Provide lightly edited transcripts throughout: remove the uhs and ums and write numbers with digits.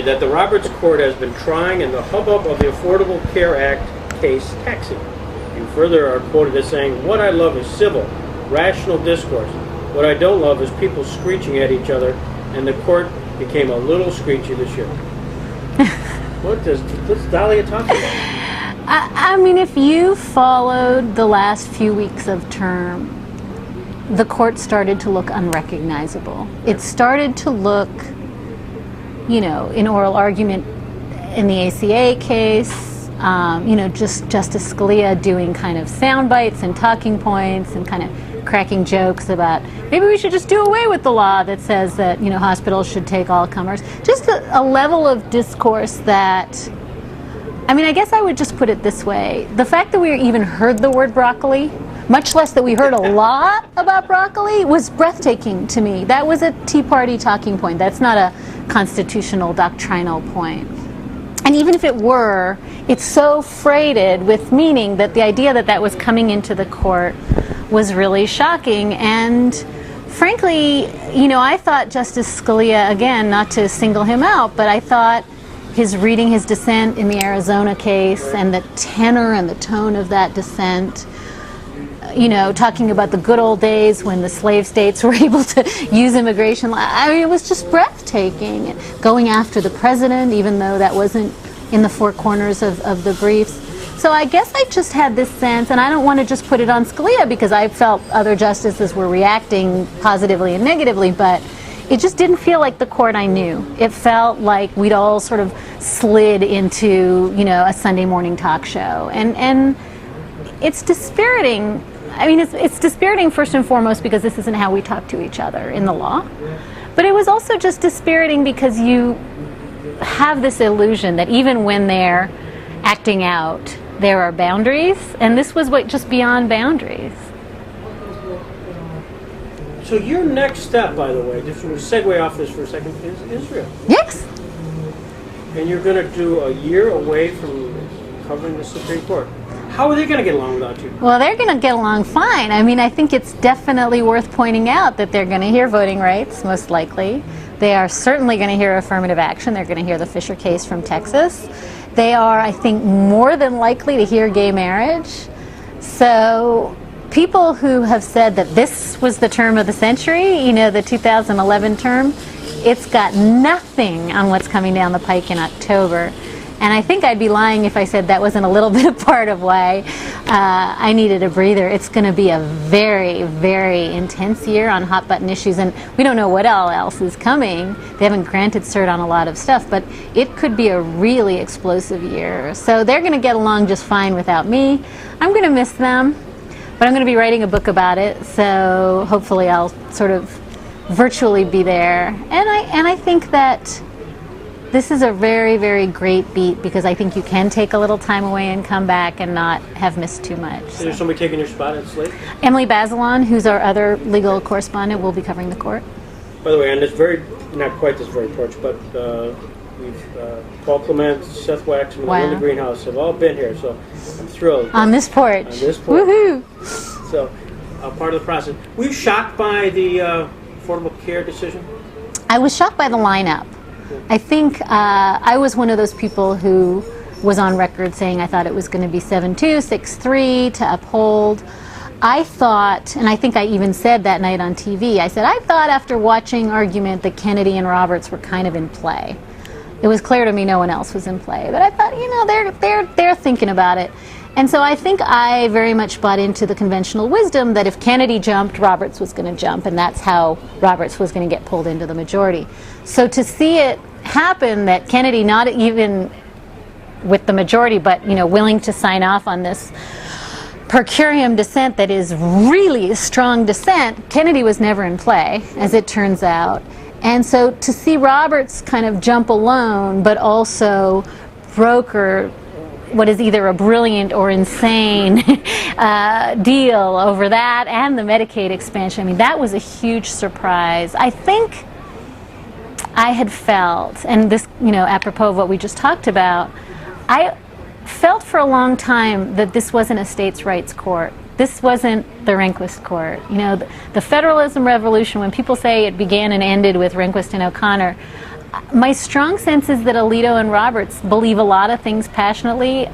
stated that the Roberts Court has been trying in the hubbub of the Affordable Care Act case taxi. You further are quoted as saying, "What I love is civil, rational discourse. What I don't love is people screeching at each other, and the court became a little screechy this year." What's Dahlia talking about? I mean, if you followed the last few weeks of term, the court started to look unrecognizable. It started to look, in oral argument in the ACA case, just Justice Scalia doing kind of sound bites and talking points and kind of cracking jokes about maybe we should just do away with the law that says that, hospitals should take all comers. Just a level of discourse that, I guess I would just put it this way. The fact that we even heard the word broccoli, much less that we heard a lot about broccoli, was breathtaking to me. That was a Tea Party talking point. That's not a constitutional doctrinal point. And even if it were, it's so freighted with meaning that the idea that that was coming into the court was really shocking. And frankly, I thought Justice Scalia, again, not to single him out, but I thought reading his dissent in the Arizona case and the tenor and the tone of that dissent, talking about the good old days when the slave states were able to use immigration law. It was just breathtaking. Going after the president, even though that wasn't in the four corners of the briefs. So I guess I just had this sense, and I don't want to just put it on Scalia because I felt other justices were reacting positively and negatively, but it just didn't feel like the court I knew. It felt like we'd all sort of slid into, a Sunday morning talk show. And it's dispiriting. It's dispiriting first and foremost because this isn't how we talk to each other in the law. But it was also just dispiriting because you have this illusion that even when they're acting out, there are boundaries, and this was just beyond boundaries. So your next step, by the way, just to segue off this for a second, is Israel. Yes. And you're going to do a year away from covering the Supreme Court. How are they going to get along without you? Well, they're going to get along fine. I think it's definitely worth pointing out that they're going to hear voting rights, most likely. They are certainly going to hear affirmative action. They're going to hear the Fisher case from Texas. They are, I think, more than likely to hear gay marriage. So people who have said that this was the term of the century, the 2011 term, it's got nothing on what's coming down the pike in October. And I think I'd be lying if I said that wasn't a little bit of part of why I needed a breather. It's going to be a very, very intense year on hot-button issues, and we don't know what all else is coming. They haven't granted cert on a lot of stuff, but it could be a really explosive year. So they're going to get along just fine without me. I'm going to miss them, but I'm going to be writing a book about it, so hopefully I'll sort of virtually be there. And I think that this is a very, very great beat because I think you can take a little time away and come back and not have missed too much. Is there somebody taking your spot at Slate? Emily Bazelon, who's our other legal correspondent, will be covering the court. By the way, on this not quite this very porch, but we've Paul Clement, Seth Waxman, wow. and Linda Greenhouse have all been here, so I'm thrilled. On this porch. Woohoo! So, part of the process. Were you shocked by the Affordable Care decision? I was shocked by the lineup. I think I was one of those people who was on record saying I thought it was going to be 7-2, 6-3 to uphold. I thought, and I think I even said that night on TV, I said I thought after watching argument that Kennedy and Roberts were kind of in play. It was clear to me no one else was in play, but I thought, they're thinking about it. And so I think I very much bought into the conventional wisdom that if Kennedy jumped, Roberts was going to jump, and that's how Roberts was going to get pulled into the majority. So to see it happen that Kennedy, not even with the majority, but willing to sign off on this per curiam dissent that is really a strong dissent, Kennedy was never in play, as it turns out. And so to see Roberts kind of jump alone, but also broker what is either a brilliant or insane deal over that and the Medicaid expansion. That was a huge surprise. I think I had felt, and this, apropos of what we just talked about, I felt for a long time that this wasn't a states' rights court. This wasn't the Rehnquist court. The federalism revolution, when people say it began and ended with Rehnquist and O'Connor, my strong sense is that Alito and Roberts believe a lot of things passionately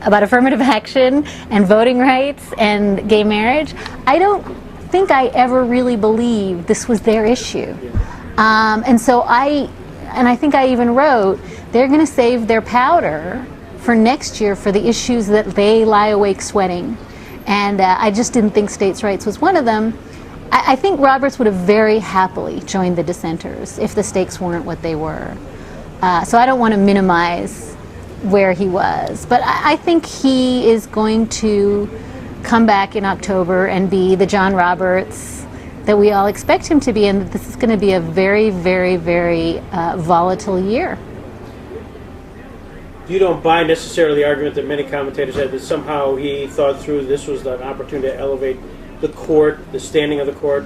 about affirmative action and voting rights and gay marriage. I don't think I ever really believed this was their issue. And so I think I even wrote, they're going to save their powder for next year for the issues that they lie awake sweating. And I just didn't think states' rights was one of them. I think Roberts would have very happily joined the dissenters if the stakes weren't what they were. So I don't want to minimize where he was. But I think he is going to come back in October and be the John Roberts that we all expect him to be, and that this is going to be a very, very, very volatile year. You don't buy necessarily the argument that many commentators had that somehow he thought through this was an opportunity to elevate the court, the standing of the court,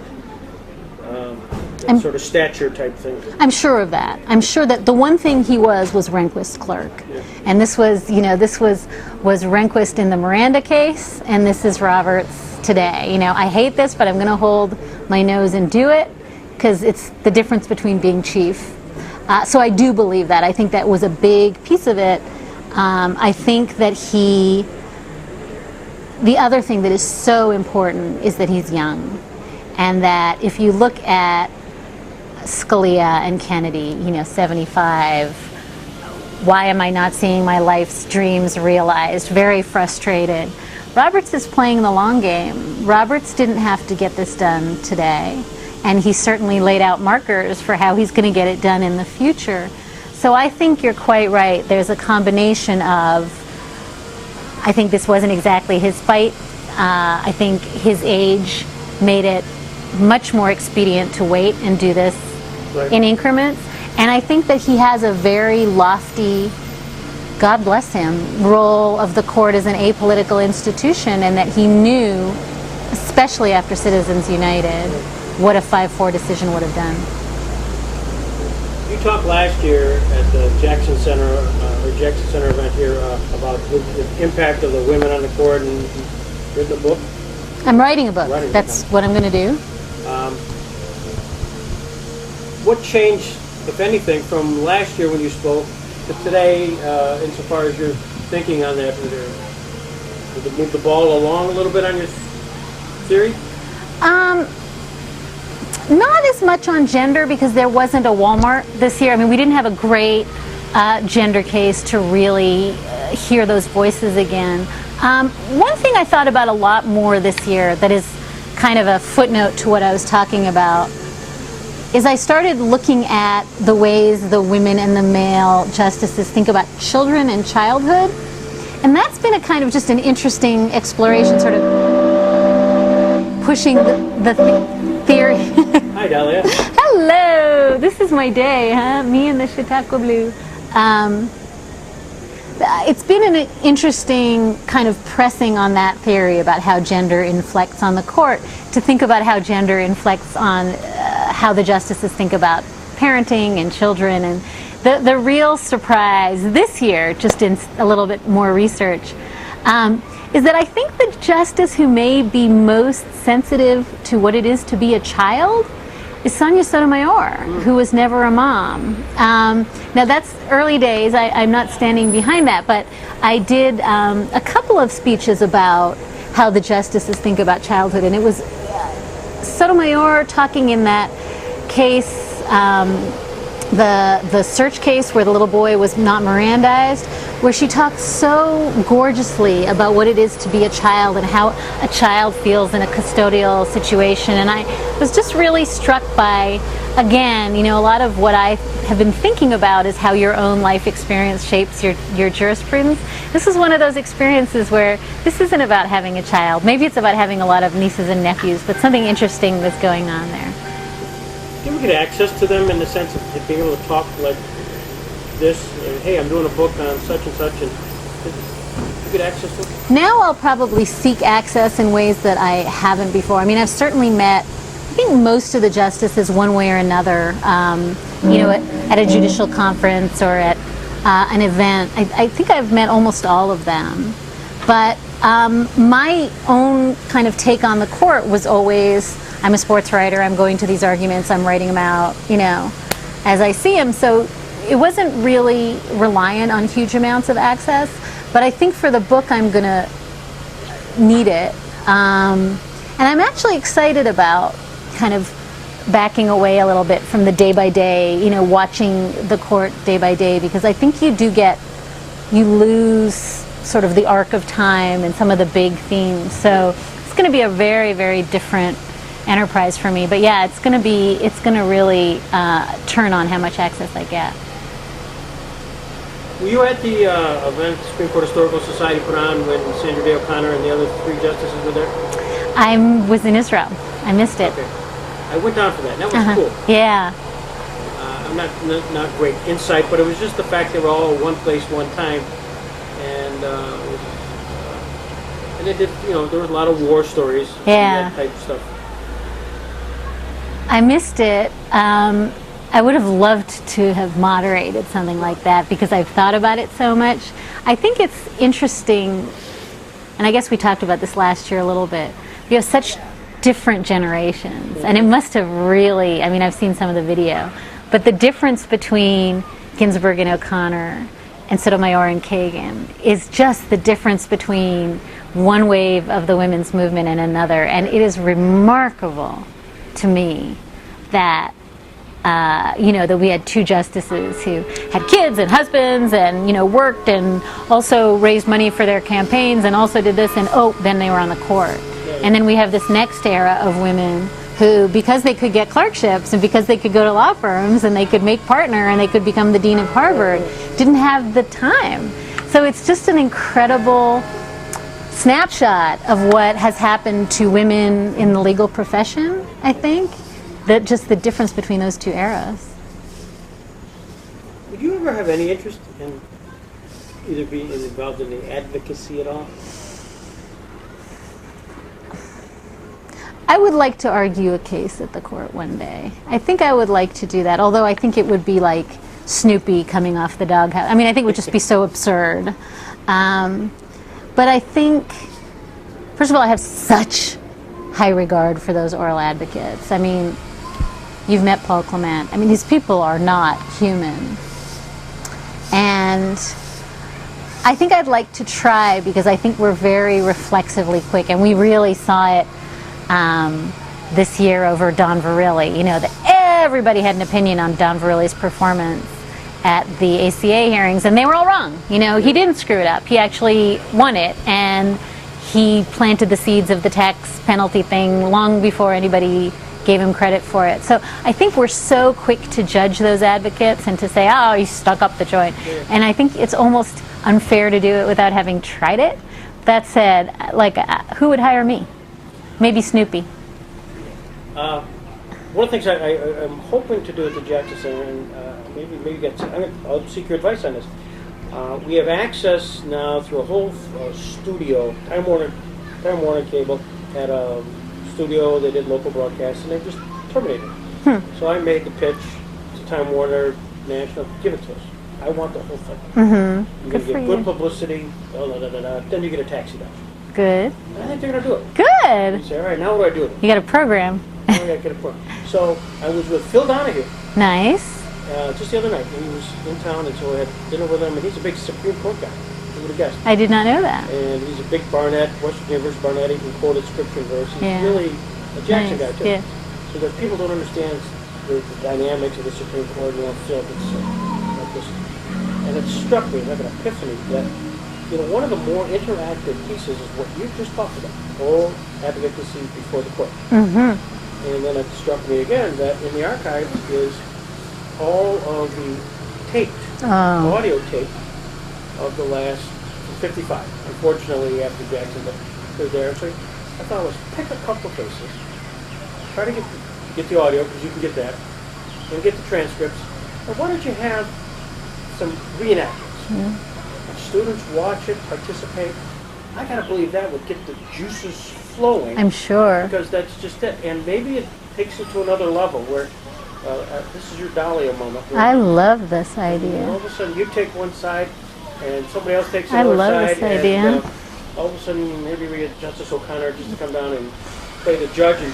sort of stature type thing. I'm sure of that. I'm sure that the one thing he was Rehnquist's clerk. Yeah. And this was Rehnquist in the Miranda case, and this is Roberts today. I hate this, but I'm going to hold my nose and do it, because it's the difference between being chief. So I do believe that. I think that was a big piece of it. I think that the other thing that is so important is that he's young, and that if you look at Scalia and Kennedy, 75, why am I not seeing my life's dreams realized? Very frustrated. Roberts is playing the long game. Roberts didn't have to get this done today, and he certainly laid out markers for how he's going to get it done in the future. So I think you're quite right. There's a combination of, I think this wasn't exactly his fight. I think his age made it much more expedient to wait and do this in increments. And I think that he has a very lofty, God bless him, role of the court as an apolitical institution, and that he knew, especially after Citizens United, what a 5-4 decision would have done. You talked last year at the Jackson Center event here about the impact of the women on the court, and you written a book? I'm writing a book. That's what I'm going to do. What changed, if anything, from last year when you spoke to today, insofar as your thinking on that? Did it move the ball along a little bit on your theory? Not as much on gender, because there wasn't a Walmart this year. I mean, we didn't have a great gender case to really hear those voices again. One thing I thought about a lot more this year that is kind of a footnote to what I was talking about is I started looking at the ways the women and the male justices think about children and childhood. And that's been a kind of just an interesting exploration, sort of pushing the theory. Hi, Dahlia. Hello. This is my day, huh? Me and the Chautauqua Blue. It's been an interesting kind of pressing on that theory about how gender inflects on the court, to think about how gender inflects on how the justices think about parenting and children. And the real surprise this year, just in a little bit more research, is that I think the justice who may be most sensitive to what it is to be a child is Sonia Sotomayor, who was never a mom. Now that's early days. I'm not standing behind that, but I did a couple of speeches about how the justices think about childhood, and it was Sotomayor talking in that case, the search case where the little boy was not Mirandized, where she talked so gorgeously about what it is to be a child and how a child feels in a custodial situation. And I was just really struck by, again, a lot of what I have been thinking about is how your own life experience shapes your jurisprudence. This is one of those experiences where this isn't about having a child. Maybe it's about having a lot of nieces and nephews, but something interesting was going on there. Do you ever get access to them in the sense of being able to talk like this? Hey, I'm doing a book on such and such, and you get access to them? Now I'll probably seek access in ways that I haven't before. I mean, I've certainly met, I think, most of the justices one way or another, at a judicial conference or at an event. I think I've met almost all of them. But my own kind of take on the court was always, I'm a sports writer, I'm going to these arguments, I'm writing them out, as I see them. So it wasn't really reliant on huge amounts of access, but I think for the book I'm going to need it. And I'm actually excited about kind of backing away a little bit from the day by day, you know, watching the court day by day, because I think you lose sort of the arc of time and some of the big themes. So it's going to be a very, very different enterprise for me. But yeah, it's going to really turn on how much access I get. Were you at the event the Supreme Court Historical Society put on when Sandra Day O'Connor and the other 3 justices were there? I was in Israel. I missed it. Okay. I went down for that. That was cool. Yeah. I'm not great insight, but it was just the fact they were all one place, one time, and they did. You know, there was a lot of war stories. Yeah. And that type of stuff. I missed it. I would have loved to have moderated something like that because I've thought about it so much. I think it's interesting, and I guess we talked about this last year a little bit. We have such different generations, and it must have really, I mean, I've seen some of the video, but the difference between Ginsburg and O'Connor and Sotomayor and Kagan is just the difference between one wave of the women's movement and another, and it is remarkable to me that that we had 2 justices who had kids and husbands and, you know, worked and also raised money for their campaigns and also did this, and then they were on the court. And then we have this next era of women who, because they could get clerkships and because they could go to law firms and they could make partner and they could become the dean of Harvard, didn't have the time. So it's just an incredible snapshot of what has happened to women in the legal profession, I think. That just the difference between those 2 eras. Would you ever have any interest in either being involved in the advocacy at all? I would like to argue a case at the court one day. I think I would like to do that, although I think it would be like Snoopy coming off the doghouse. I mean, I think it would just be so absurd. But I think, first of all, I have such high regard for those oral advocates. I mean, you've met Paul Clement. I mean, these people are not human. And I think I'd like to try, because I think we're very reflexively quick, and we really saw it this year over Don Verrilli. You know, that everybody had an opinion on Don Verrilli's performance at the ACA hearings, and they were all wrong. You know, he didn't screw it up. He actually won it, and he planted the seeds of the tax penalty thing long before anybody gave him credit for it. So I think we're so quick to judge those advocates and to say, oh, he stuck up the joint. Yeah. And I think it's almost unfair to do it without having tried it. That said, like, who would hire me? Maybe Snoopy. One of the things I'm hoping to do at the Jackson Center, and maybe I'll seek your advice on this. We have access now through a whole studio. Time Warner Cable had a studio. They did local broadcasts, and they just terminated it. So I made the pitch to Time Warner National. Give it to us. I want the whole thing. Mm-hmm. You're going to get good publicity. Then you get a taxi down. Good. I think they're going to do it. Good. You say, all right, now what do I do with it? You got a program. Now I got to get a program. So I was with Phil Donahue. Nice. Just the other night. He was in town, and so I had dinner with him, and he's a big Supreme Court guy. Who would have guessed? I did not know that. And he's a big Barnett, Western University Barnett. He can quote scripture verse. He's really a Jackson guy, too. Yeah. So that people don't understand the dynamics of the Supreme Court, and Phil, it's like this. And it struck me, like an epiphany, that one of the more interactive pieces is what you just talked about, oral advocacy before the court. Mm-hmm. And then it struck me again that in the archives is all of the taped, audio tape of the last 55. Unfortunately, after Jackson, they're there. So I thought, let's pick a couple cases, try to get the audio, because you can get that, and get the transcripts. And why don't you have some reenactments? Mm-hmm. Students watch it, participate. I gotta believe that would get the juices flowing. I'm sure. Because that's just it. And maybe it takes it to another level where this is your Dahlia moment. I love this idea. All of a sudden you take one side and somebody else takes another side. I love this idea. And, all of a sudden maybe we get Justice O'Connor just to come down and play the judge. And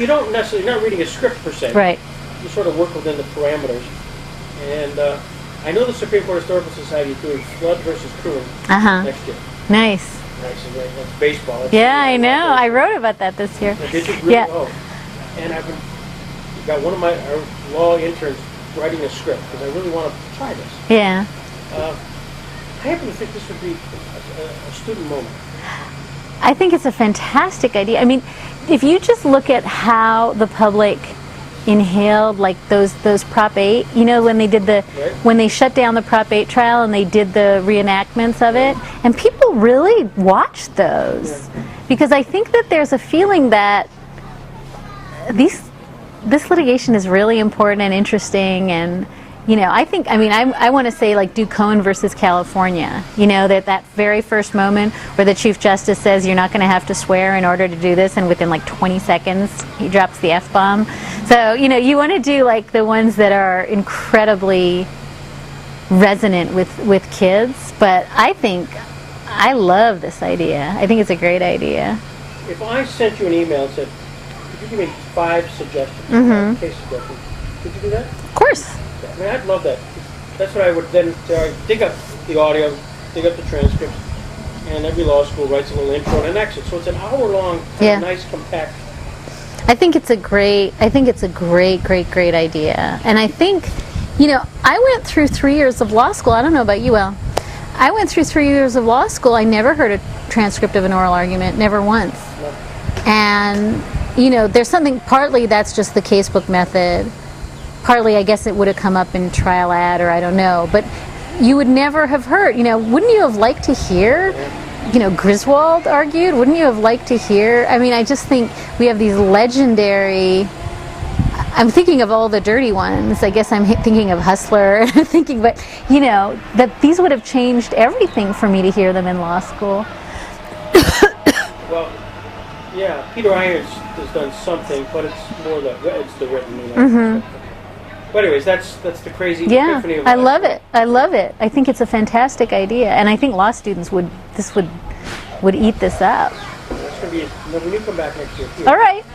you don't necessarily, you're not reading a script per se. Right. You sort of work within the parameters. And I know the Supreme Court Historical Society is doing flood versus cooling next year. Nice. That's baseball. That's I know. I wrote about that this year. Did you really? Yeah. Oh. And I've got one of my law interns writing a script because I really want to try this. Yeah. I happen to think this would be a student moment. I think it's a fantastic idea. I mean, if you just look at how the public inhaled like those Prop 8, you know, when they did when they shut down the Prop 8 trial and they did the reenactments of it, and people really watched those because I think that there's a feeling that this litigation is really important and interesting. And you know, I want to say, like, do Cohen versus California. You know, that very first moment where the Chief Justice says you're not going to have to swear in order to do this, and within like 20 seconds he drops the F-bomb. So, you know, you want to do like the ones that are incredibly resonant with kids. But I love this idea. I think it's a great idea. If I sent you an email and said, could you give me 5 suggestions, case suggestions, could you do that? Of course. I mean, I'd love that. That's what I would then dig up the audio, dig up the transcripts, and every law school writes a little intro and an exit. So it's an hour-long, nice, compact. I think it's a great great idea. And I think, you know, I went through 3 years of law school. I don't know about you, Al. I went through 3 years of law school. I never heard a transcript of an oral argument, never once. No. And, you know, there's something, partly that's just the casebook method. Partly, I guess it would have come up in trial ad, or I don't know. But you would never have heard, you know, wouldn't you have liked to hear, you know, Griswold argued? Wouldn't you have liked to hear? I mean, I just think we have these legendary, I'm thinking of all the dirty ones. I guess I'm thinking of Hustler, but, you know, that these would have changed everything for me to hear them in law school. Well, yeah, Peter Irons has done something, but it's more it's the written, you know. But anyways, that's the crazy epiphany of I love it. I love it. I think it's a fantastic idea, and I think law students would eat this up. It's going to be when you come back next year. All right.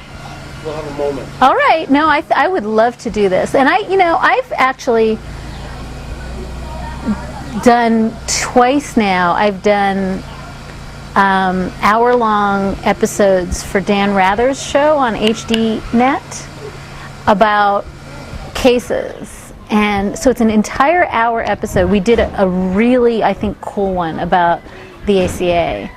We'll have a moment. All right. No, I would love to do this, and I've actually done twice now. I've done hour-long episodes for Dan Rather's show on HDNet about cases, and so it's an entire hour episode. We did a really, I think, cool one about the ACA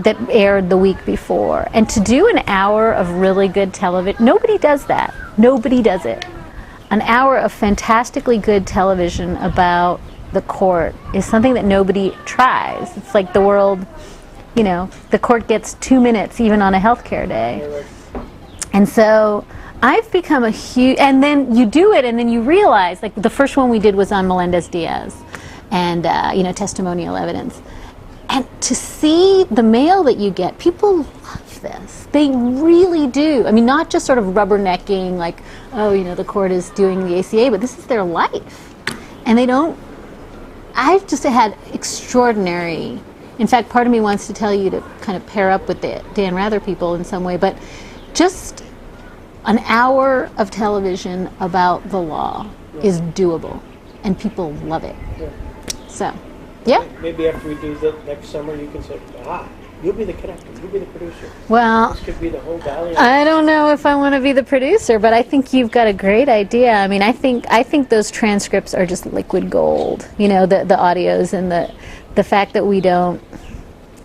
that aired the week before, and to do an hour of really good television, nobody does that. Nobody does it. An hour of fantastically good television about the court is something that nobody tries. It's like the world, you know, the court gets 2 minutes even on a healthcare day. And so I've become a huge, and then you do it and then you realize, like the first one we did was on Melendez-Diaz and, you know, testimonial evidence. And to see the mail that you get, people love this. They really do. I mean, not just sort of rubbernecking, like, oh, you know, the court is doing the ACA, but this is their life. And they don't, I've just had extraordinary, in fact, part of me wants to tell you to kind of pair up with the Dan Rather people in some way, but just an hour of television about the law is doable, and people love it. So, yeah. Maybe after we do that next summer, you can say, you'll be the connector, you'll be the producer. Well, this could be the whole Dahlia. I don't know if I want to be the producer, but I think you've got a great idea. I mean, I think those transcripts are just liquid gold. You know, the audios and the fact that we don't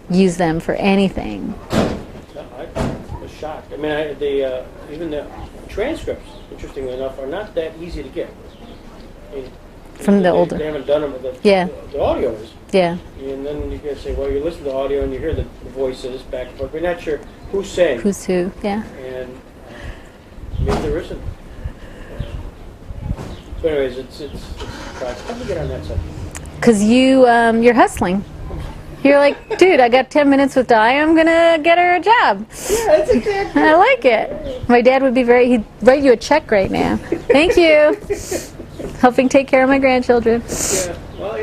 use them for anything. No, I was shocked. I mean, even the transcripts, interestingly enough, are not that easy to get. I mean, from the older. They haven't done them, but the audio is. Yeah. And then you can say, well, you listen to the audio and you hear the voices back and forth, but you're not sure who's saying. Who's who, yeah. And maybe there isn't. So anyways, it's how do we get on that subject? Because you're hustling. You're like, dude, I got 10 minutes with Di, I'm going to get her a job. Yeah, that's exactly. I like it. My dad would be he'd write you a check right now. Thank you. Helping take care of my grandchildren. Yeah, well,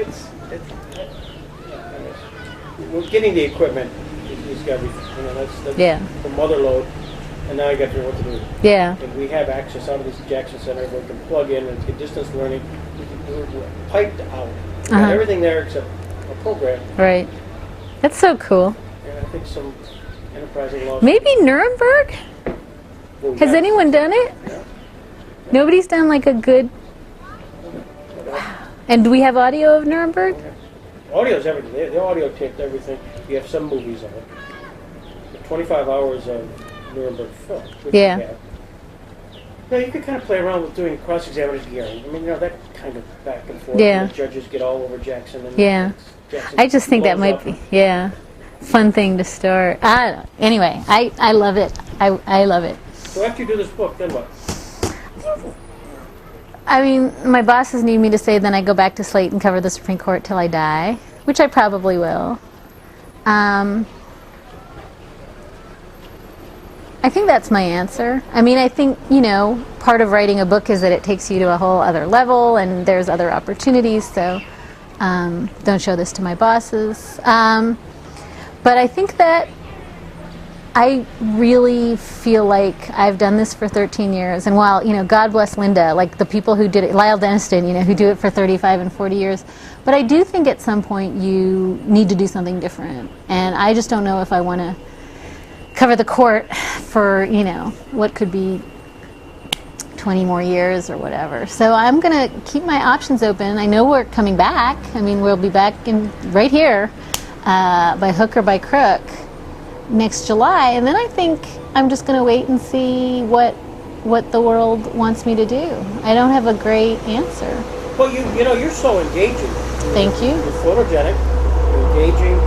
we're getting the equipment. It's got to be, that's the mother load. and now you got to know what to do. Yeah. And we have access out of this Jackson Center where we can plug in and get distance learning. We're piped out. We got everything there except a program. Right. That's so cool. And I think some enterprising laws. Maybe Nuremberg? Well, Has anyone done it? Yeah. Nobody's done like a good... And do we have audio of Nuremberg? Audio's everything. They audio taped everything. You have some movies of it. 25 hours of Nuremberg film. Which Yeah. You have. Yeah, you could kind of play around with doing cross-examination hearing. I mean, that kind of back and forth. Yeah. And the judges get all over Jackson. And Yeah. Jackson I just think that blows might up. be, fun thing to start. I don't know. Anyway, I love it. I love it. So after you do this book, then what? I mean, my bosses need me to say then I go back to Slate and cover the Supreme Court till I die, which I probably will. I think that's my answer. I mean, I think, part of writing a book is that it takes you to a whole other level and there's other opportunities, so don't show this to my bosses. But I think that I really feel like I've done this for 13 years, and while, God bless Linda, like the people who did it, Lyle Denniston, who do it for 35 and 40 years, but I do think at some point you need to do something different, and I just don't know if I want to cover the court for, what could be 20 more years or whatever. So I'm going to keep my options open. I know we're coming back. I mean, we'll be back right here by hook or by crook next July. And then I think I'm just going to wait and see what the world wants me to do. I don't have a great answer. Well, you're so engaging. Thank you. You're photogenic, you're engaging,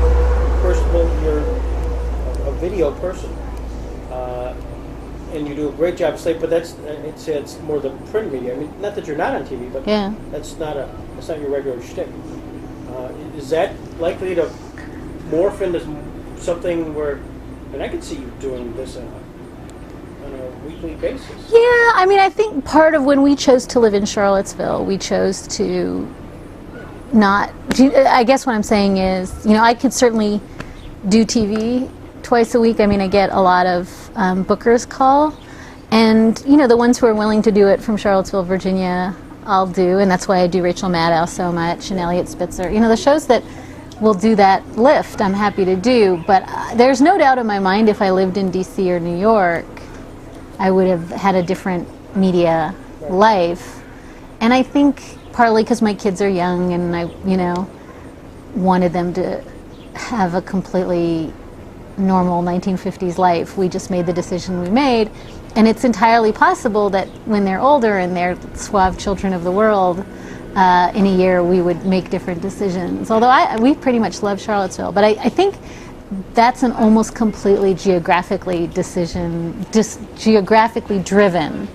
personable, you're a video person. And you do a great job of Slate, but it's more the print media. I mean, not that you're not on TV, but that's not your regular shtick. Is that likely to morph into something where, and I could see you doing this on a weekly basis? Yeah, I mean, I think part of when we chose to live in Charlottesville, we chose to not. I guess what I'm saying is, I could certainly do TV twice a week. I mean, I get a lot of bookers call, and the ones who are willing to do it from Charlottesville, Virginia, I'll do, and that's why I do Rachel Maddow so much and Elliot Spitzer. The shows that will do that lift, I'm happy to do. But there's no doubt in my mind, if I lived in D.C. or New York, I would have had a different media life. And I think partly because my kids are young, and I, wanted them to have a completely normal 1950s life. We just made the decision we made, and it's entirely possible that when they're older and they're suave children of the world, in a year we would make different decisions. Although we pretty much love Charlottesville, but I think that's an almost completely geographically driven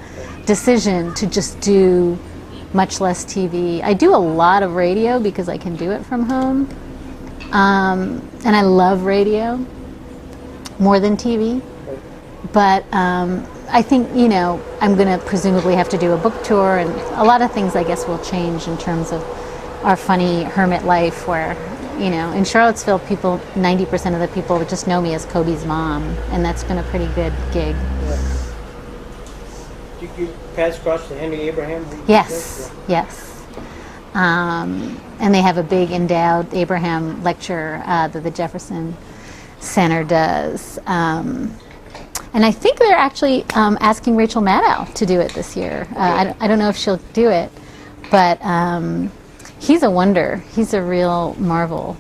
decision to just do much less TV. I do a lot of radio because I can do it from home, and I love radio more than TV, but I think, I'm going to presumably have to do a book tour, and a lot of things I guess will change in terms of our funny hermit life where, in Charlottesville, 90% of the people just know me as Kobe's mom, and that's been a pretty good gig. Yeah. Did you pass across to Henry Abraham? Yes. And they have a big endowed Abraham lecture that the Jefferson Center does. And I think they're actually asking Rachel Maddow to do it this year. I don't know if she'll do it, but he's a wonder. He's a real marvel.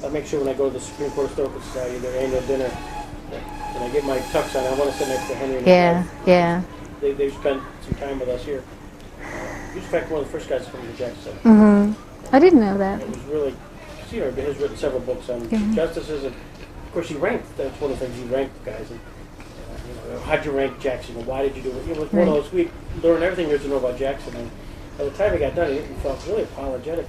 I'll make sure when I go to the Supreme Court Historical Society, their annual dinner, and I get my tux on, I want to sit next to Henry and his wife. Yeah. They've spent some time with us here. He was, in fact, one of the first guys to come to the Jackson Center. Mm-hmm. I didn't know that. It was really, has written several books on justices, and of course he ranked. That's one of the things he ranked guys. And, how'd you rank Jackson? And why did you do it? It was one of those, we learned everything there is to know about Jackson. And by the time he got done, he felt really apologetic.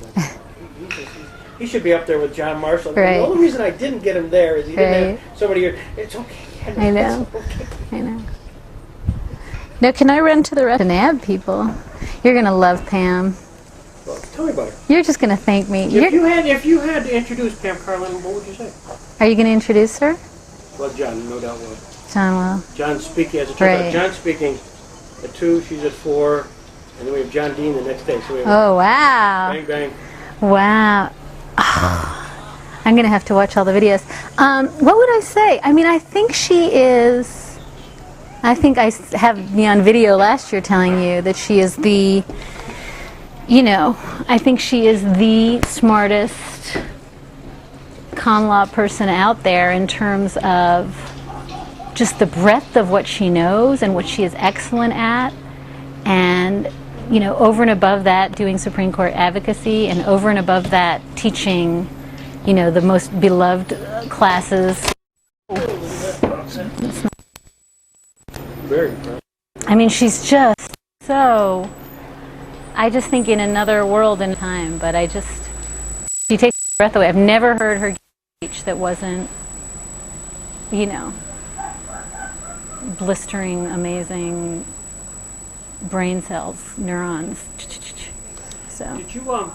He should be up there with John Marshall. Right. The only reason I didn't get him there is he didn't have somebody here. It's okay. I know. Okay. I know. Now, can I run to the rest of the NAB people? You're going to love Pam. Well, tell me about her. You're just going to thank me. If you had to introduce Pam Carlin, what would you say? Are you going to introduce her? Well, John, no doubt will. John will. John speaking, as it turns out, Right. John speaking at 2, she's at 4, and then we have John Dean the next day. So we have Oh, wow. bang, bang. Wow. I'm going to have to watch all the videos. What would I say? I mean, I think she is, I think I have me on video last year telling you that she is the, you know, I think she is the smartest con law person out there in terms of just the breadth of what she knows and what she is excellent at. And, you know, over and above that, doing Supreme Court advocacy, and over and above that, teaching, you know, the most beloved classes. Very impressive. I mean, she's just so, I just think in another world and time, but she takes the breath away. I've never heard her speech that wasn't, you know, blistering, amazing brain cells, neurons. So. Did you,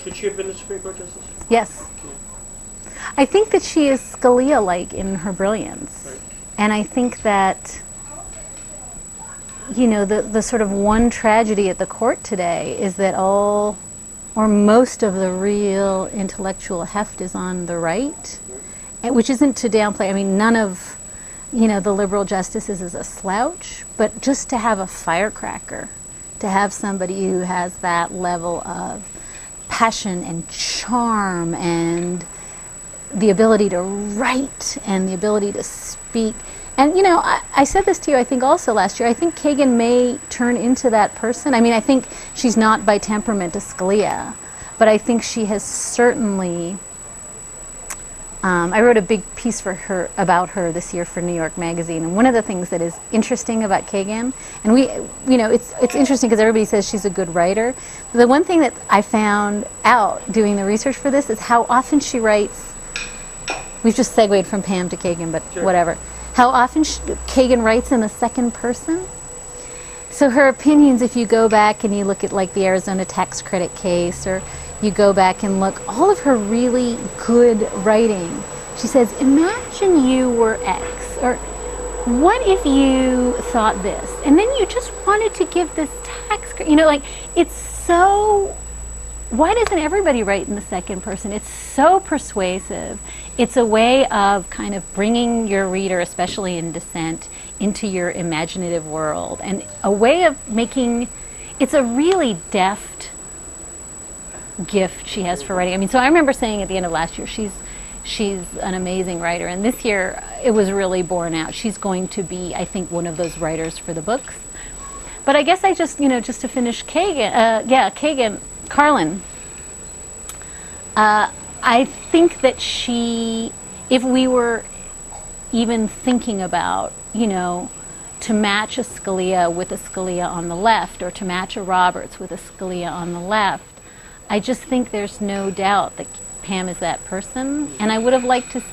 should she have been the Supreme Court Justice? Yes. I think that she is Scalia-like in her brilliance. Right. And I think that, you know, the sort of one tragedy at the court today is that all, or most of the real intellectual heft is on the right, which isn't to downplay. I mean, none of, you know, the liberal justices is a slouch, but just to have a firecracker, to have somebody who has that level of passion and charm and the ability to write and the ability to speak. And, you know, I said this to you, I think, also last year. I think Kagan may turn into that person. I mean, I think she's not by temperament a Scalia, but I think she has certainly... I wrote a big piece about her this year for New York Magazine, and one of the things that is interesting about Kagan, and you know, it's interesting because everybody says she's a good writer. But the one thing that I found out doing the research for this is how often she writes. We've just segued from Pam to Kagan, but sure. Whatever. How often Kagan writes in the second person. So her opinions, if you go back and you look at like the Arizona tax credit case, or you go back and look, all of her really good writing, she says, imagine you were X, or what if you thought this, and then you just wanted to give this tax credit, you know, like, it's so, why doesn't everybody write in the second person? It's so persuasive. It's a way of kind of bringing your reader, especially in dissent, into your imaginative world, and a way of making, it's a really deft gift she has for writing. I mean, so I remember saying at the end of last year, she's an amazing writer, and this year it was really borne out. She's going to be, I think, one of those writers for the books. But I guess I just, you know, just to finish Kagan, Carlin, I think that if we were even thinking about, you know, to match a Scalia with a Scalia on the left, or to match a Roberts with a Scalia on the left, I just think there's no doubt that Pam is that person. And I would have liked to,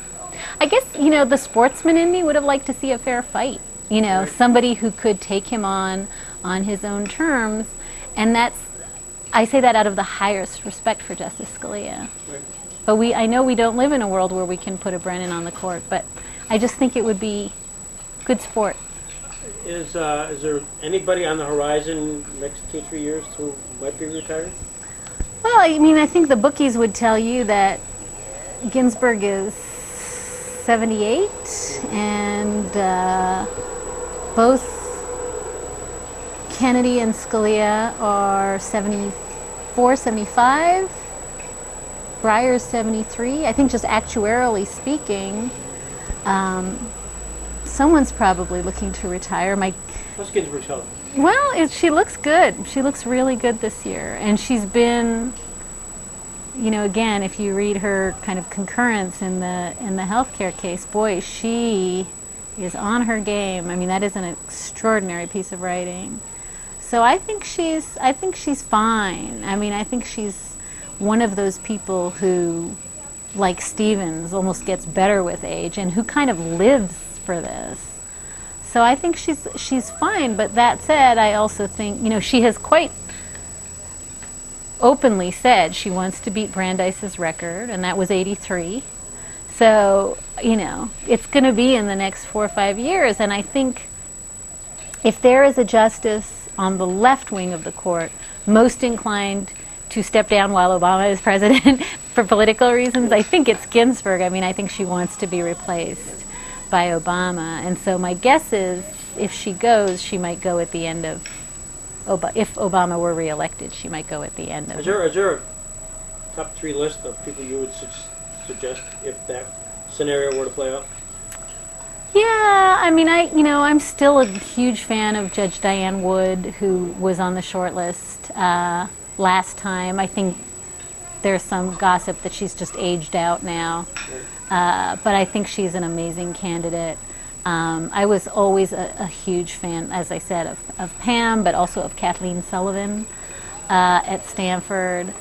I guess, you know, the sportsman in me would have liked to see a fair fight. You know, somebody who could take him on his own terms. And I say that out of the highest respect for Justice Scalia. But I know we don't live in a world where we can put a Brennan on the court, but I just think it would be good sport. Is there anybody on the horizon next 2-3 years who might be retiring? Well, I mean, I think the bookies would tell you that Ginsburg is 78, and both Kennedy and Scalia are 74, 75. Breyer's 73. I think just actuarially speaking, someone's probably looking to retire. What's Ginsburg's health? Well, she looks good. She looks really good this year. And she's been, you know, again, if you read her kind of concurrence in the healthcare case, boy, she is on her game. I mean, that is an extraordinary piece of writing. So I think she's fine. I mean, I think she's one of those people who, like Stevens, almost gets better with age, and who kind of lives for this. So I think she's fine, but that said, I also think, you know, she has quite openly said she wants to beat Brandeis's record, and that was 83. So, it's going to be in the next 4 or 5 years. And I think if there is a justice on the left wing of the court most inclined to step down while Obama is president for political reasons, I think it's Ginsburg. I mean, I think she wants to be replaced by Obama. And so my guess is if she goes, she might go at the end of, if Obama were reelected, she might go at the end of. Is there a top 3 list of people you would suggest if that scenario were to play out? Yeah, I mean, I'm still a huge fan of Judge Diane Wood, who was on the short list last time. I think there's some gossip that she's just aged out now, but I think she's an amazing candidate. I was always a huge fan, as I said, of Pam, but also of Kathleen Sullivan at Stanford.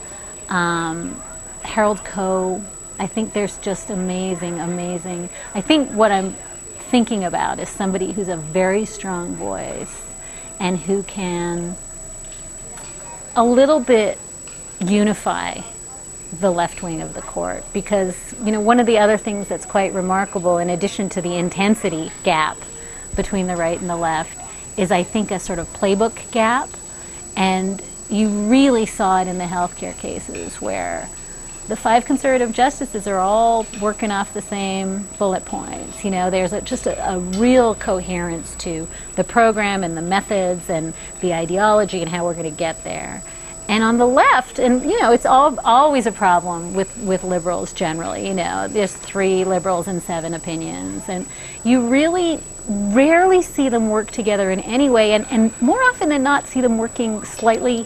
Harold Koh. I think there's just amazing. I think what I'm thinking about is somebody who's a very strong voice and who can a little bit unify the left wing of the court, because one of the other things that's quite remarkable, in addition to the intensity gap between the right and the left, is I think a sort of playbook gap, and you really saw it in the healthcare cases where the 5 conservative justices are all working off the same bullet points. There's just a real coherence to the program and the methods and the ideology and how we're going to get there. And on the left, and it's always a problem with liberals generally. There's 3 liberals and 7 opinions, and you really rarely see them work together in any way, and more often than not see them working slightly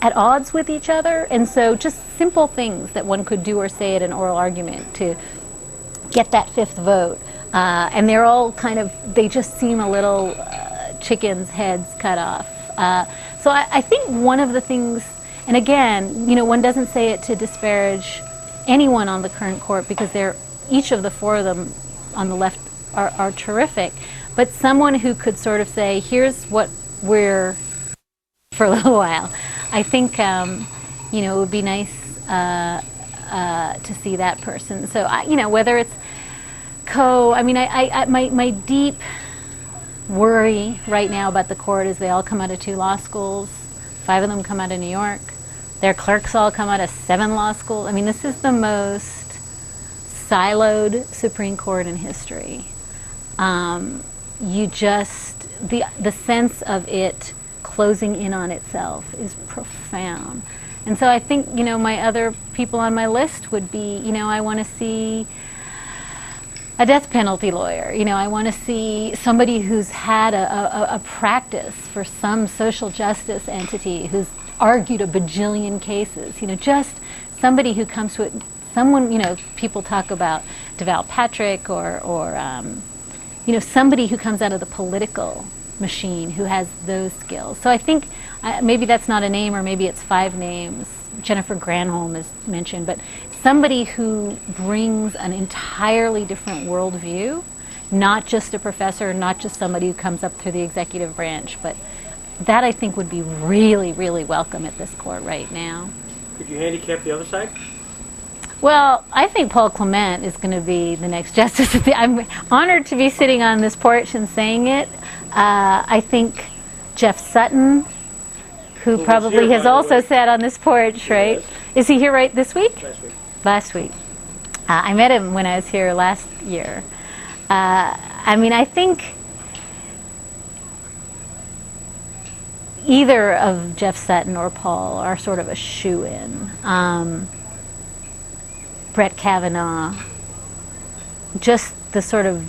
at odds with each other. And so just simple things that one could do or say at an oral argument to get that 5th vote, and they're all they just seem a little chickens' heads cut off. So I think one of the things, and again, one doesn't say it to disparage anyone on the current court, because each of the 4 of them on the left are terrific, but someone who could sort of say, here's what we're for a little while. I think it would be nice to see that person. So whether it's Koh, I mean, my deep worry right now about the court is they all come out of 2 law schools. 5 of them come out of New York. Their clerks all come out of 7 law schools. I mean, this is the most siloed Supreme Court in history. The sense of it closing in on itself is profound. And so I think, my other people on my list would be, I want to see a death penalty lawyer. I want to see somebody who's had a practice for some social justice entity, who's argued a bajillion cases. Just somebody who comes to it. Someone, people talk about Deval Patrick or somebody who comes out of the political machine who has those skills. So I think maybe that's not a name, or maybe it's 5 names. Jennifer Granholm is mentioned, but somebody who brings an entirely different worldview, not just a professor, not just somebody who comes up through the executive branch, but that I think would be really, really welcome at this court right now. Could you handicap the other side? Well, I think Paul Clement is going to be the next justice. I'm honored to be sitting on this porch and saying it. I think Jeff Sutton, who probably has also sat on this porch, right? Is he here right this week? Last week. I met him when I was here last year. I think either of Jeff Sutton or Paul are sort of a shoo-in. Brett Kavanaugh, just the sort of,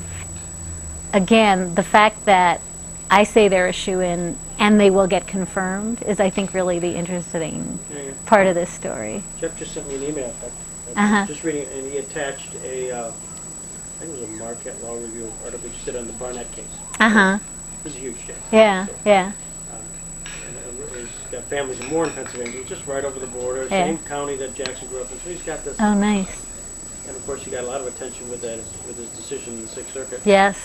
again, the fact that I say they're a shoo-in and they will get confirmed is, I think, really the interesting part of this story. Jeff just sent me an email. Just reading, and he attached I think it was a Marquette Law Review article just did on the Barnett case. This is a huge case. Yeah. And he's got families in Warren, Pennsylvania, just right over the border, same county that Jackson grew up in. So he's got this. Oh, nice. And of course, he got a lot of attention with his decision in the 6th Circuit. Yes.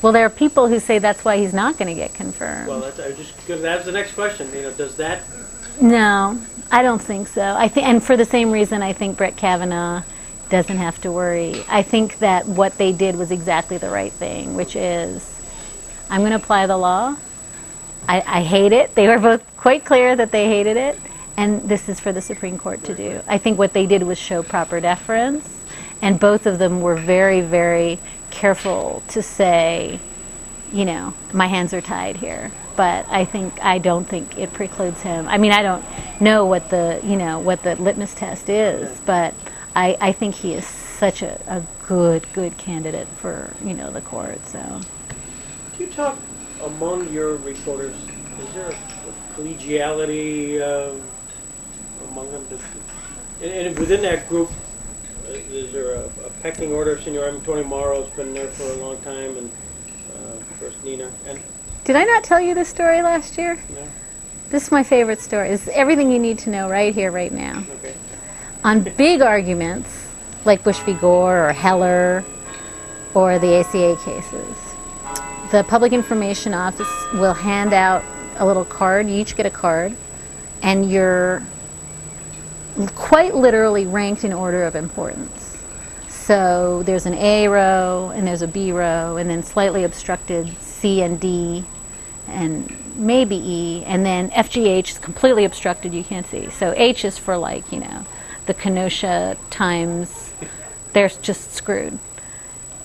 Well, there are people who say that's why he's not going to get confirmed. Well, that's the next question. Does that? No, I don't think so. And for the same reason, I think Brett Kavanaugh doesn't have to worry. I think that what they did was exactly the right thing, which is, I'm going to apply the law. I hate it. They were both quite clear that they hated it, and this is for the Supreme Court to do. I think what they did was show proper deference, and both of them were very, very careful to say, you know, my hands are tied here. But I don't think it precludes him. I mean, I don't know what the litmus test is, but I think he is such a good candidate for, the court. So, Do you talk among your reporters? Is there a collegiality among them? And within that group, is there a pecking order of seniority? Tony Morrow's been there for a long time, and first Nina. And did I not tell you this story last year? No. This is my favorite story. It's everything you need to know right here, right now. Okay. On big arguments, like Bush v. Gore or Heller or the ACA cases, the Public Information Office will hand out a little card. You each get a card, and you're quite literally ranked in order of importance. So there's an A row, and there's a B row, and then slightly obstructed C and D, and maybe E, and then FGH is completely obstructed, you can't see. So H is for, like, the Kenosha Times, they're just screwed.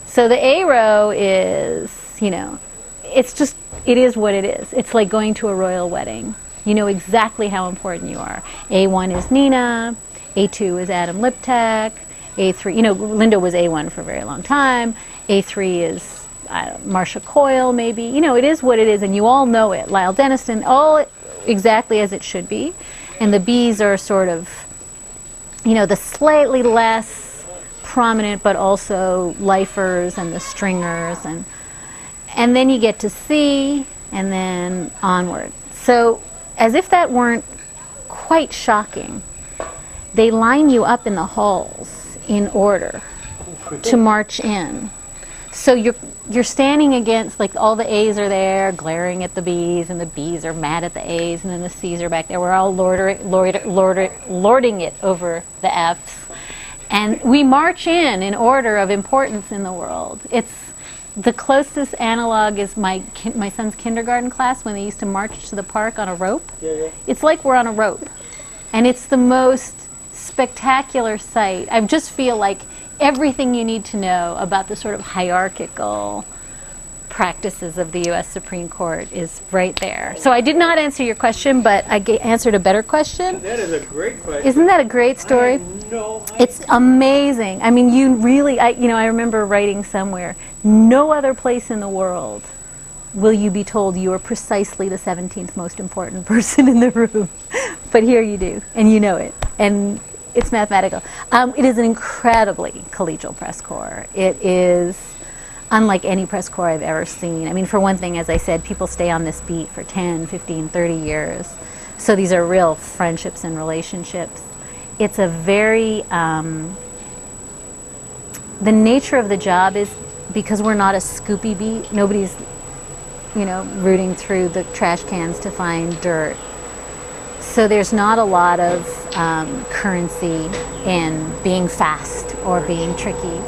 So the A row is, it is what it is. It's like going to a royal wedding. You know exactly how important you are. A1 is Nina, A2 is Adam Liptak, A3, Linda was A1 for a very long time, A3 is Marcia Coyle, maybe. It is what it is, and you all know it. Lyle Denniston, all exactly as it should be. And the Bs are sort of, the slightly less prominent, but also lifers and the stringers, and then you get to C, and then onward. So, as if that weren't quite shocking, they line you up in the halls in order to march in. So you're standing against, like, all the A's are there glaring at the B's, and the B's are mad at the A's, and then the C's are back there. We're all lording it over the F's. And we march in order of importance in the world. It's the closest analog is my son's kindergarten class when they used to march to the park on a rope. Yeah. It's like we're on a rope. And it's the most spectacular sight. I just feel like everything you need to know about the sort of hierarchical practices of the U.S. Supreme Court is right there. So I did not answer your question, but I answered a better question. That is a great question. Isn't that a great story? It's amazing. I mean, you really, I remember writing somewhere, no other place in the world will you be told you are precisely the 17th most important person in the room. But here you do, and you know it. And it's mathematical. It is an incredibly collegial press corps. It is unlike any press corps I've ever seen. I mean, for one thing, as I said, people stay on this beat for 10, 15, 30 years. So these are real friendships and relationships. It's a very, the nature of the job is, because we're not a scoopy beat, nobody's, rooting through the trash cans to find dirt. So there's not a lot of currency in being fast or being tricky.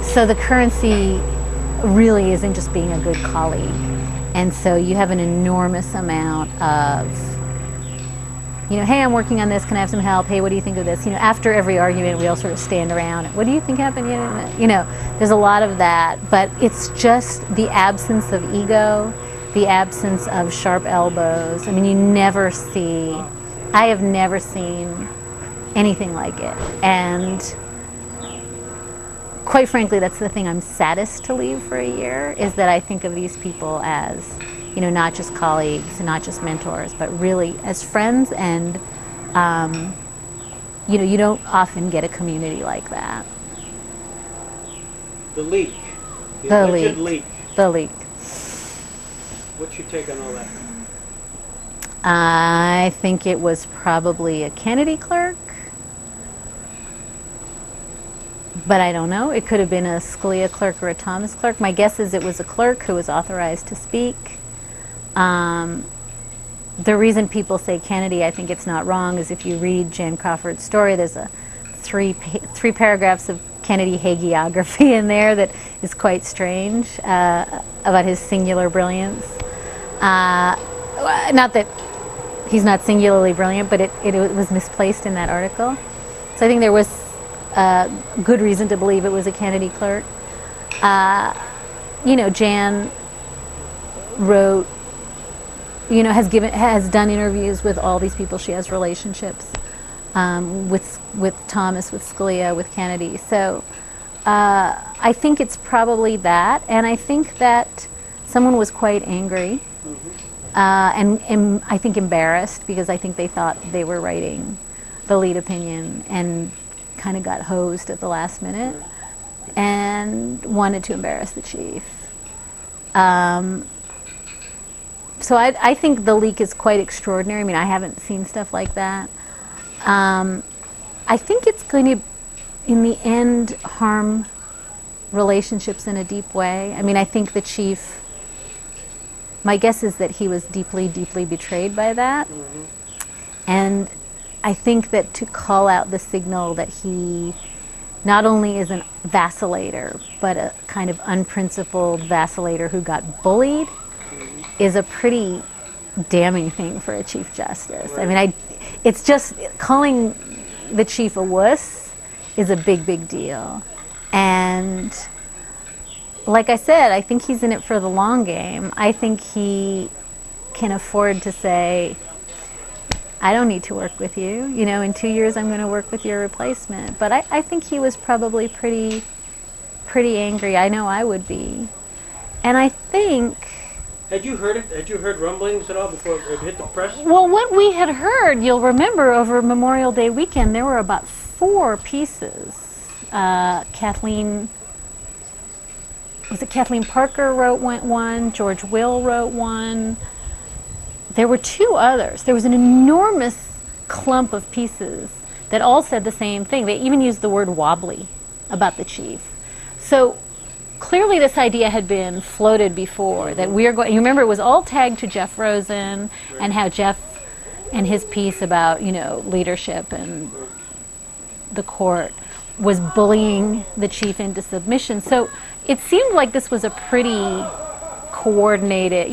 So the currency really isn't just being a good colleague. And so you have an enormous amount of, hey, I'm working on this, can I have some help? Hey, what do you think of this? After every argument, we all sort of stand around. What do you think happened? There's a lot of that. But it's just the absence of ego, the absence of sharp elbows. I mean, I have never seen anything like it. And quite frankly, that's the thing I'm saddest to leave for a year, is that I think of these people as, not just colleagues, not just mentors, but really as friends. And, you don't often get a community like that. The leak. The alleged leak. The leak. What's your take on all that? I think it was probably a Kennedy clerk, but I don't know. It could have been a Scalia clerk or a Thomas clerk. My guess is it was a clerk who was authorized to speak. The reason people say Kennedy, I think it's not wrong, is if you read Jan Crawford's story, there's a three paragraphs of Kennedy hagiography in there that is quite strange about his singular brilliance. Not that he's not singularly brilliant, but it was misplaced in that article. So I think there was good reason to believe it was a Kennedy clerk. Jan wrote, has done interviews with all these people. She has relationships with Thomas, with Scalia, with Kennedy. So I think it's probably that, and I think that someone was quite angry, and I think embarrassed, because I think they thought they were writing the lead opinion and kind of got hosed at the last minute and wanted to embarrass the chief. So I think the leak is quite extraordinary. I mean, I haven't seen stuff like that. I think it's going to, in the end, harm relationships in a deep way. I mean, I think the chief, my guess is that he was deeply, deeply betrayed by that. And I think that to call out the signal that he not only is a vacillator, but a kind of unprincipled vacillator who got bullied, is a pretty damning thing for a Chief Justice. Right. I mean, it's just, calling the chief a wuss is a big, big deal. And like I said, I think he's in it for the long game. I think he can afford to say, I don't need to work with you. In 2 years I'm going to work with your replacement. But I think he was probably pretty angry. I know I would be. And I think... Had you heard it? Had you heard rumblings at all before it hit the press? Well, what we had heard, you'll remember, over Memorial Day weekend, there were about 4 pieces. Kathleen Parker wrote one, George Will wrote one. There were 2 others. There was an enormous clump of pieces that all said the same thing. They even used the word wobbly about the chief. So clearly this idea had been floated before, that we are going, you remember it was all tagged to Jeff Rosen, and how Jeff and his piece about, leadership and the court was bullying the chief into submission. So it seemed like this was a pretty coordinated,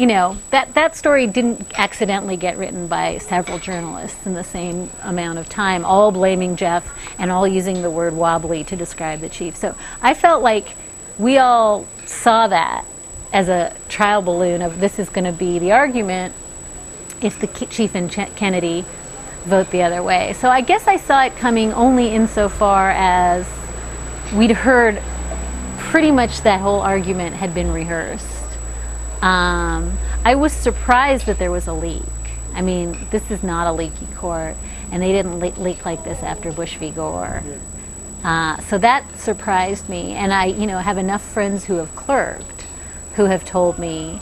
that story didn't accidentally get written by several journalists in the same amount of time, all blaming Jeff and all using the word wobbly to describe the chief. So I felt like we all saw that as a trial balloon of, this is going to be the argument if the chief and Kennedy vote the other way. So I guess I saw it coming only insofar as we'd heard pretty much that whole argument had been rehearsed. I was surprised that there was a leak. I mean, this is not a leaky court, and they didn't leak like this after Bush v. Gore. So that surprised me, and I, have enough friends who have clerked, who have told me,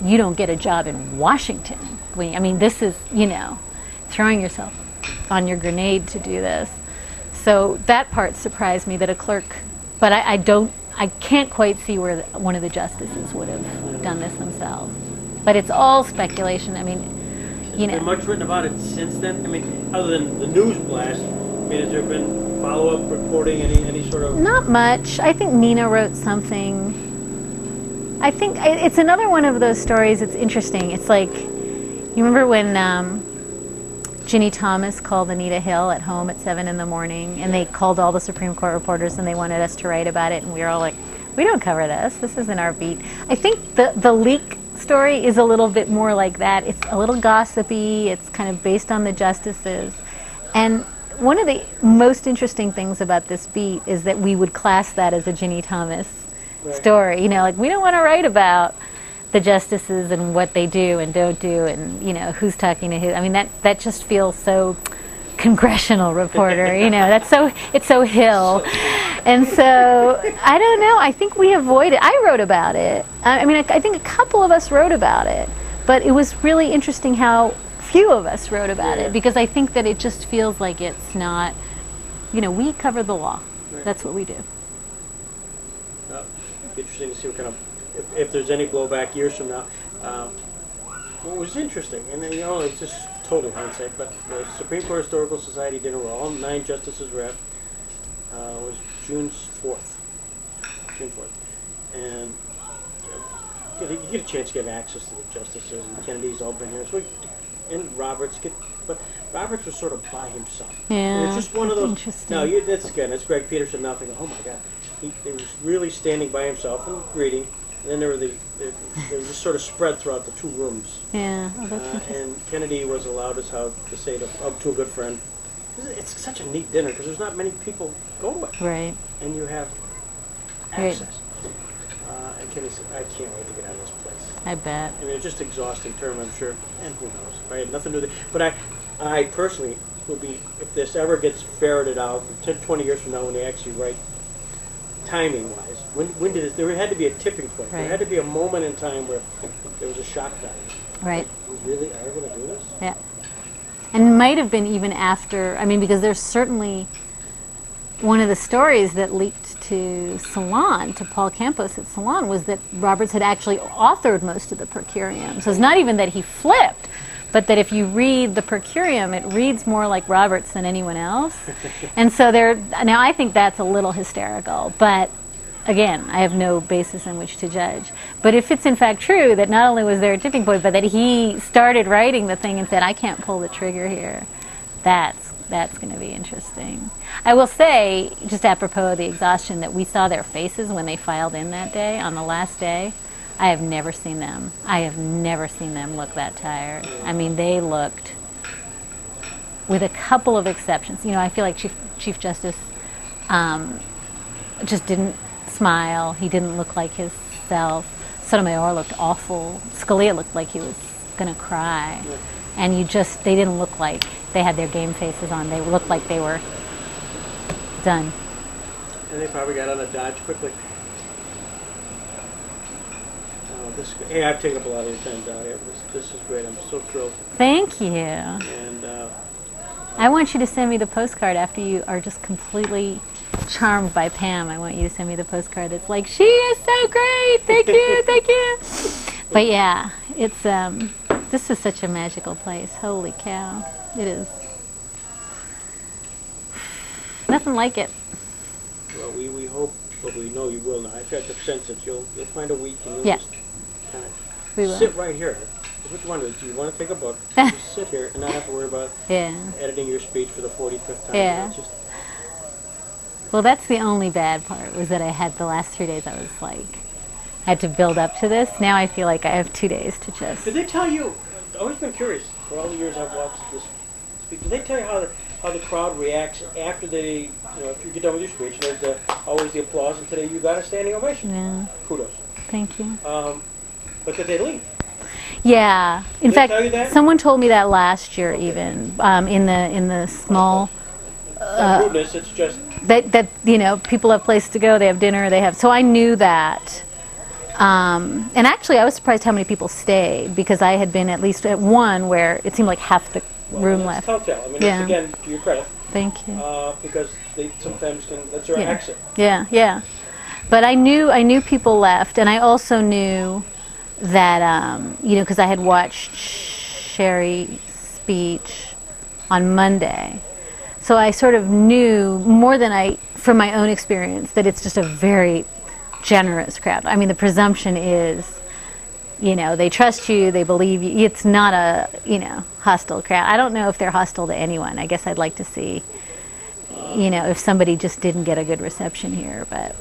you don't get a job in Washington. This is, throwing yourself on your grenade to do this. So that part surprised me, that a clerk, but I can't quite see where one of the justices would have done this themselves. But it's all speculation. Has there been much written about it since then? Other than the news blast, has there been follow-up reporting, any sort of... Not much. I think Nina wrote something. I think it's another one of those stories. It's interesting. It's like, you remember when Ginny Thomas called Anita Hill at home at 7 in the morning, and they called all the Supreme Court reporters and they wanted us to write about it, and we were all like, we don't cover this. This isn't our beat. I think the leak story is a little bit more like that. It's a little gossipy. It's kind of based on the justices. And one of the most interesting things about this beat is that we would class that as a Ginny Thomas story. We don't want to write about the justices and what they do and don't do, and who's talking to who. That just feels so congressional reporter. It's so Hill, and so I don't know. I think we avoided. I wrote about it. I think a couple of us wrote about it, but it was really interesting how few of us wrote about it, because I think that it just feels like it's not. We cover the law. Right. That's what we do. Interesting to see what kind of. If there's any blowback years from now. What was interesting, and then, it's just total hindsight, but the Supreme Court Historical Society dinner where all 9 justices were at, was June 4th. June 4th. And you get a chance to get access to the justices, and Kennedy's all been here. So and Roberts but Roberts was sort of by himself. Yeah, and it's just one of those. interesting. No, that's good. That's Greg Peterson. Nothing. Oh my God, he was really standing by himself and reading. And then they were just sort of spread throughout the two rooms. Yeah, oh, that's interesting. And Kennedy was allowed to say to a good friend. It's such a neat dinner because there's not many people go to it. Right. And you have access. And Kennedy said, I can't wait to get out of this place. I bet. I mean, it's just exhausting term, I'm sure. And who knows? I had nothing to do with it. But I personally would be, if this ever gets ferreted out, 10, 20 years from now when they actually write, timing-wise, when did it, there had to be a tipping point. Right. There had to be a moment in time where there was a shock value. Right. We really are going to do this? Yeah. And it might have been even after, I mean, because there's certainly one of the stories that leaked to Salon, to Paul Campos at Salon, was that Roberts had actually authored most of the per curiam. So it's not even that he flipped, but that if you read the per curiam, it reads more like Roberts than anyone else. And so now I think that's a little hysterical, but again, I have no basis on which to judge. But if it's in fact true that not only was there a tipping point, but that he started writing the thing and said, I can't pull the trigger here, that's going to be interesting. I will say, just apropos of the exhaustion, that we saw their faces when they filed in that day, on the last day. I have never seen them look that tired. I mean, they looked, with a couple of exceptions. You know, I feel like Chief Justice just didn't smile. He didn't look like his self. Sotomayor looked awful. Scalia looked like he was going to cry. And they didn't look like they had their game faces on. They looked like they were done. And they probably got on a dodge quickly. Hey, I've taken up a lot of your time, Dahlia. This is great. I'm so thrilled. Thank you. And I want you to send me the postcard after you are just completely charmed by Pam. I want you to send me the postcard that's like, she is so great. Thank you, thank you. But yeah, it's this is such a magical place. Holy cow, it is. Nothing like it. Well, we hope, but we know you will now. I've got the sense that you'll find a week and you'll just kind of sit right here. What you want to do? You want to take a book, just sit here and not have to worry about editing your speech for the 45th time. Yeah. Well, that's the only bad part, was that I had the last 3 days I was like, I had to build up to this. Now I feel like I have 2 days to just... Did they tell you, I've always been curious, for all the years I've watched this speech, did they tell you how the crowd reacts after if you get done with your speech, and there's always the applause, and today you got a standing ovation. Yeah. Kudos. Thank you. But did they leave? Yeah. In fact, tell you that? someone told me that last year even, in the small... It's not rudeness, it's just... That people have places to go, they have dinner, so I knew that. And actually I was surprised how many people stayed, because I had been at least at one where it seemed like half the room left. Telltale. I mean, it's, again, to your credit. Thank you. Because they sometimes that's their exit. Yeah, yeah. But I knew people left, and I also knew that, because I had watched Sherry's speech on Monday. So I sort of knew, more than from my own experience, that it's just a very generous crowd. I mean, the presumption is, they trust you, they believe you. It's not a, hostile crowd. I don't know if they're hostile to anyone. I guess I'd like to see, if somebody just didn't get a good reception here, but...